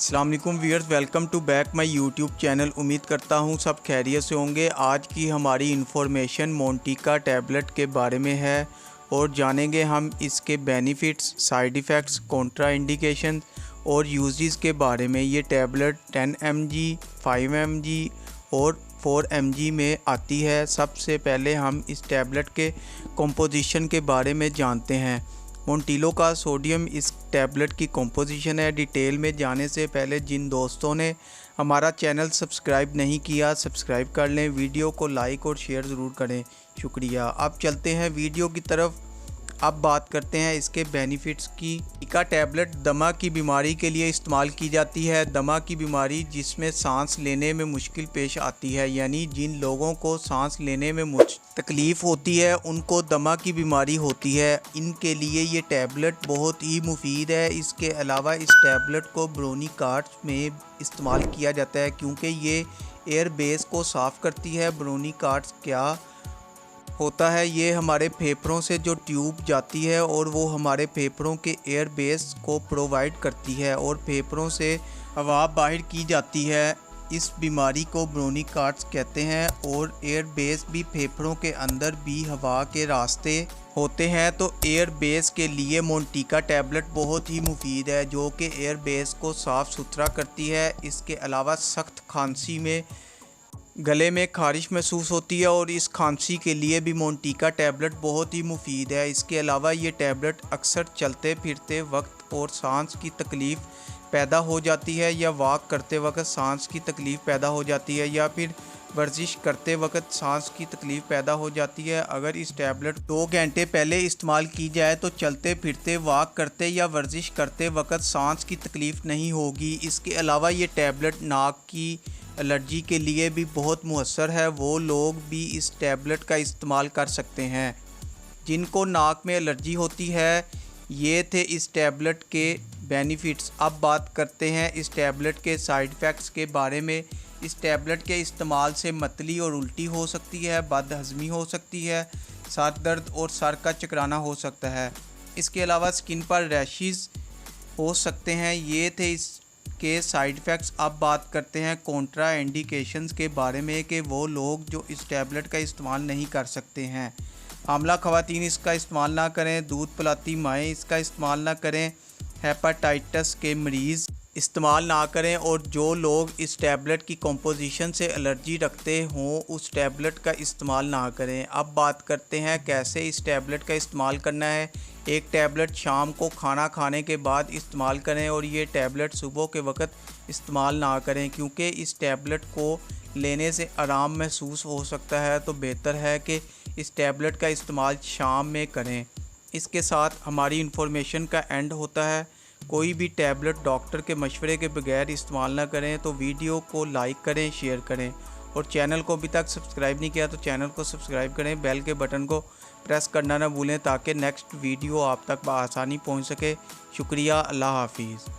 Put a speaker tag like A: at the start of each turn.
A: अस्सलाम वालेकुम viewers, welcome to back my YouTube channel. उम्मीद करता हूँ सब खैरियत से होंगे। आज की हमारी इन्फॉर्मेशन मोंटिका टैबलेट के बारे में है और जानेंगे हम इसके benefits, side effects, Contra indication और यूजेस के बारे में। ये टैबलेट 10 mg, 5 mg और 4 mg में आती है। सबसे पहले हम इस टैबलेट के कंपोजिशन के बारे में जानते हैं। मोंटिलो का सोडियम इस टैबलेट की कंपोजिशन है। डिटेल में जाने से पहले जिन दोस्तों ने हमारा चैनल सब्सक्राइब नहीं किया, सब्सक्राइब कर लें। वीडियो को लाइक और शेयर ज़रूर करें, शुक्रिया। अब चलते हैं वीडियो की तरफ। अब बात करते हैं इसके बेनिफिट्स की। टीका टैबलेट दमा की बीमारी के लिए इस्तेमाल की जाती है। दमा की बीमारी जिसमें सांस लेने में मुश्किल पेश आती है, यानी जिन लोगों को सांस लेने में तकलीफ़ होती है उनको दमा की बीमारी होती है, इनके लिए ये टैबलेट बहुत ही मुफीद है। इसके अलावा इस टैबलेट को ब्रोनिकार्ड्स में इस्तेमाल किया जाता है क्योंकि ये एयर बेस को साफ़ करती है। ब्रोनिकार्ड्स क्या होता है, ये हमारे फेफड़ों से जो ट्यूब जाती है और वो हमारे फेफड़ों के एयर बेस को प्रोवाइड करती है और फेफड़ों से हवा बाहर की जाती है। इस बीमारी को ब्रोनिकार्ड्स कहते हैं और एयर बेस भी फेफड़ों के अंदर भी हवा के रास्ते होते हैं। तो एयर बेस के लिए मोंटिका टैबलेट बहुत ही मुफीद है, जो कि एयर बेस को साफ़ सुथरा करती है। इसके अलावा सख्त खांसी में गले में खारिश महसूस होती है और इस खांसी के लिए भी मोंटिका टैबलेट बहुत ही मुफीद है। इसके अलावा ये टैबलेट अक्सर चलते फिरते वक्त और सांस की तकलीफ़ पैदा हो जाती है, या वॉक करते वक्त सांस की तकलीफ़ पैदा हो जाती है, या फिर वर्जिश करते वक्त सांस की तकलीफ़ पैदा हो जाती है। अगर इस टैबलेट 2 घंटे पहले इस्तेमाल की जाए तो चलते फिरते, वॉक करते या वर्जिश करते वक्त सांस की तकलीफ़ नहीं होगी। इसके अलावा ये टैबलेट नाक की एलर्जी के लिए भी बहुत मुअस्सर है। वो लोग भी इस टैबलेट का इस्तेमाल कर सकते हैं जिनको नाक में एलर्जी होती है। ये थे इस टैबलेट के बेनिफिट्स। अब बात करते हैं इस टैबलेट के साइड इफ़ेक्ट्स के बारे में। इस टैबलेट के इस्तेमाल से मतली और उल्टी हो सकती है, बदहज़मी हो सकती है, सर दर्द और सर का चकराना हो सकता है। इसके अलावा स्किन पर रैशेज़ हो सकते हैं। ये थे इसके साइड इफ़ेक्ट्स। अब बात करते हैं कॉन्ट्रा इंडिकेशंस के बारे में कि वो लोग जो इस टैबलेट का इस्तेमाल नहीं कर सकते हैं। हामला ख़वातीन इसका इस्तेमाल ना करें, दूध पिलाती माएँ इसका इस्तेमाल ना करें, हेपाटाइटिस के मरीज़ इस्तेमाल ना करें, और जो लोग इस टैबलेट की कंपोजिशन से एलर्जी रखते हों उस टैबलेट का इस्तेमाल ना करें। अब बात करते हैं कैसे इस टैबलेट का इस्तेमाल करना है। एक टैबलेट शाम को खाना खाने के बाद इस्तेमाल करें और ये टैबलेट सुबह के वक्त इस्तेमाल ना करें क्योंकि इस टैबलेट को लेने से आराम महसूस हो सकता है। तो बेहतर है कि इस टैबलेट का इस्तेमाल शाम में करें। इसके साथ हमारी इन्फॉर्मेशन का एंड होता है। कोई भी टैबलेट डॉक्टर के मशवरे के बगैर इस्तेमाल ना करें। तो वीडियो को लाइक करें, शेयर करें और चैनल को अभी तक सब्सक्राइब नहीं किया तो चैनल को सब्सक्राइब करें। बेल के बटन को प्रेस करना ना भूलें ताकि नेक्स्ट वीडियो आप तक बआसानी पहुंच सके। शुक्रिया, अल्लाह हाफिज़।